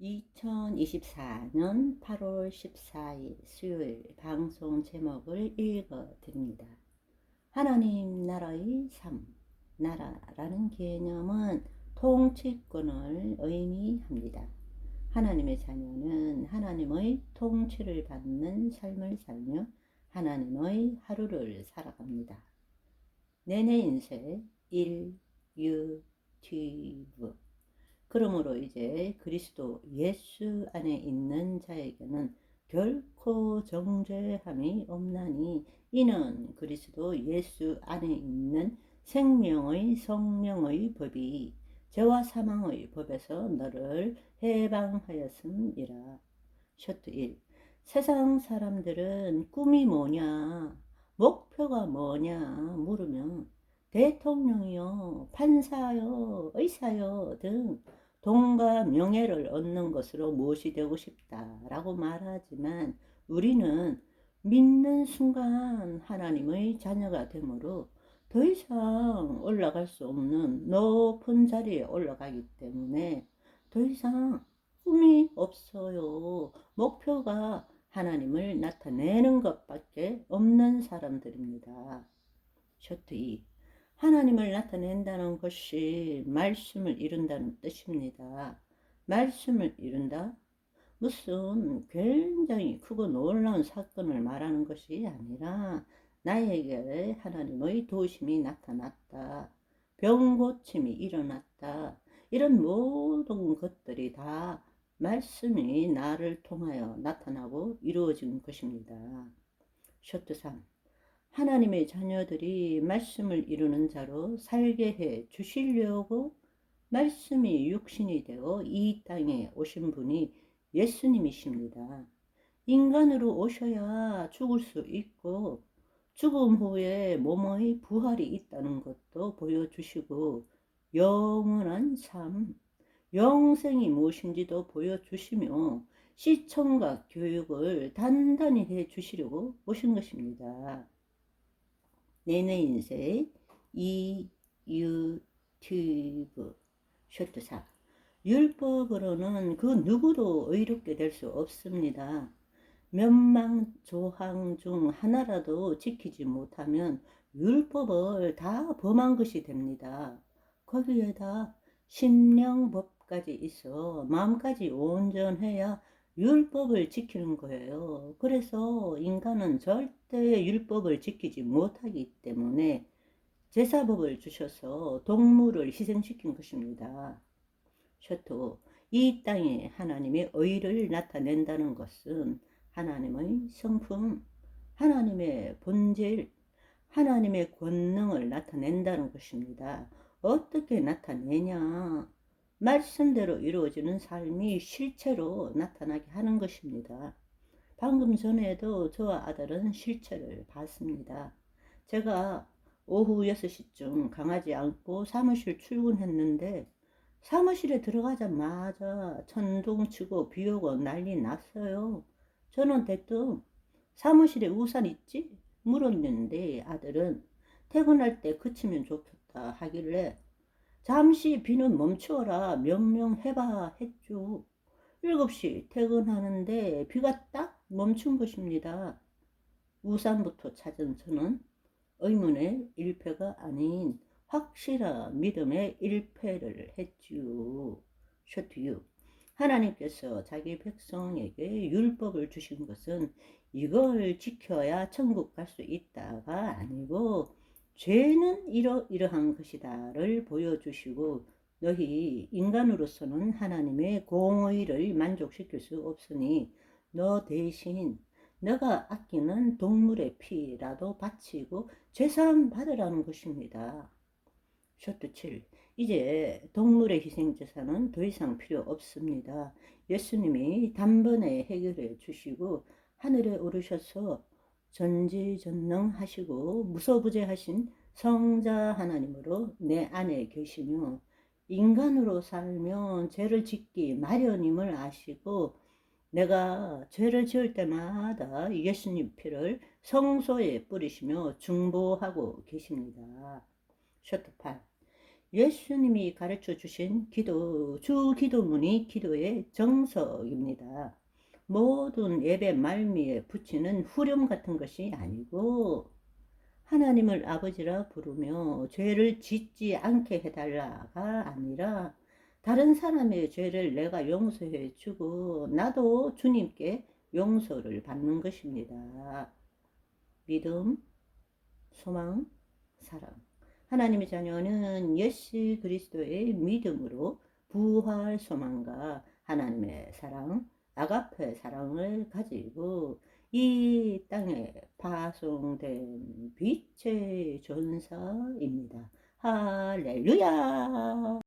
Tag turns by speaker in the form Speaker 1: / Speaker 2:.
Speaker 1: 2024년 8월 14일 수요일 방송 제목을 읽어 드립니다. 하나님 나라의 삶. 나라라는 개념은 통치권을 의미합니다. 하나님의 자녀는 하나님의 통치를 받는 삶을 살며 하나님의 하루를 살아갑니다. 내내 인생 1, 유튜브. 그러므로 이제 그리스도 예수 안에 있는 자에게는 결코 정죄함이 없나니 이는 그리스도 예수 안에 있는 생명의 성령의 법이 죄와 사망의 법에서 너를 해방하였음이라. 쇼트 1. 세상 사람들은 꿈이 뭐냐, 목표가 뭐냐 물으면 대통령이요, 판사요, 의사요 등 돈과 명예를 얻는 것으로 무엇이 되고 싶다라고 말하지만 우리는 믿는 순간 하나님의 자녀가 되므로 더 이상 올라갈 수 없는 높은 자리에 올라가기 때문에 더 이상 꿈이 없어요. 목표가 하나님을 나타내는 것밖에 없는 사람들입니다. 쇼트 2. 하나님을 나타낸다는 것이 말씀을 이룬다는 뜻입니다. 말씀을 이룬다? 무슨 굉장히 크고 놀라운 사건을 말하는 것이 아니라 나에게 하나님의 도우심이 나타났다. 병 고침이 일어났다. 이런 모든 것들이 다 말씀이 나를 통하여 나타나고 이루어진 것입니다. 쇼트 3. 하나님의 자녀들이 말씀을 이루는 자로 살게 해 주시려고 말씀이 육신이 되어 이 땅에 오신 분이 예수님이십니다. 인간으로 오셔야 죽을 수 있고 죽음 후에 몸의 부활이 있다는 것도 보여주시고 영원한 삶, 영생이 무엇인지도 보여주시며 시청과 교육을 단단히 해 주시려고 오신 것입니다. 내내 인생 이 유튜브 쇼트 4. 율법으로는 그 누구도 의롭게 될 수 없습니다. 몇만 조항 중 하나라도 지키지 못하면 율법을 다 범한 것이 됩니다. 거기에다 심령법까지 있어 마음까지 온전해야 율법을 지키는 거예요. 그래서 인간은 절대 율법을 지키지 못하기 때문에 제사법을 주셔서 동물을 희생시킨 것입니다. 쇼트. 이 땅에 하나님의 의를 나타낸다는 것은 하나님의 성품, 하나님의 본질, 하나님의 권능을 나타낸다는 것입니다. 어떻게 나타내냐? 말씀대로 이루어지는 삶이 실체로 나타나게 하는 것입니다. 방금 전에도 저와 아들은 실체를 봤습니다. 제가 오후 6시쯤 강아지 안고 사무실 출근했는데 사무실에 들어가자마자 천둥 치고 비 오고 난리 났어요. 저는 대뜸 사무실에 우산 있지? 물었는데 아들은 퇴근할 때 그치면 좋겠다 하길래 잠시 비는 멈추어라 명령해봐 했죠. 7시 퇴근하는데 비가 딱 멈춘 것입니다. 우산부터 찾은 저는 의문의 일패가 아닌 확실한 믿음의 일패를 했지요. 쇼트 6. 하나님께서 자기 백성에게 율법을 주신 것은 이걸 지켜야 천국 갈 수 있다가 아니고 죄는 이러이러한 것이다를 보여주시고 너희 인간으로서는 하나님의 공의를 만족시킬 수 없으니 너 대신 너가 아끼는 동물의 피라도 바치고 제사함 받으라는 것입니다. 쇼트 7. 이제 동물의 희생제사는 더 이상 필요 없습니다. 예수님이 단번에 해결해 주시고 하늘에 오르셔서 전지전능하시고 무소부재하신 성자 하나님으로 내 안에 계시며 인간으로 살면 죄를 짓기 마련임을 아시고 내가 죄를 지을 때마다 예수님 피를 성소에 뿌리시며 중보하고 계십니다. 쇼트 8. 예수님이 가르쳐 주신 기도, 주 기도문이 기도의 정석입니다. 모든 예배 말미에 붙이는 후렴 같은 것이 아니고 하나님을 아버지라 부르며 죄를 짓지 않게 해달라가 아니라 다른 사람의 죄를 내가 용서해 주고 나도 주님께 용서를 받는 것입니다. 믿음, 소망, 사랑. 하나님의 자녀는 예수 그리스도의 믿음으로 부활 소망과 하나님의 사랑, 아가페 사랑을 가지고 이 땅에 파송된 빛의 전사입니다. 할렐루야!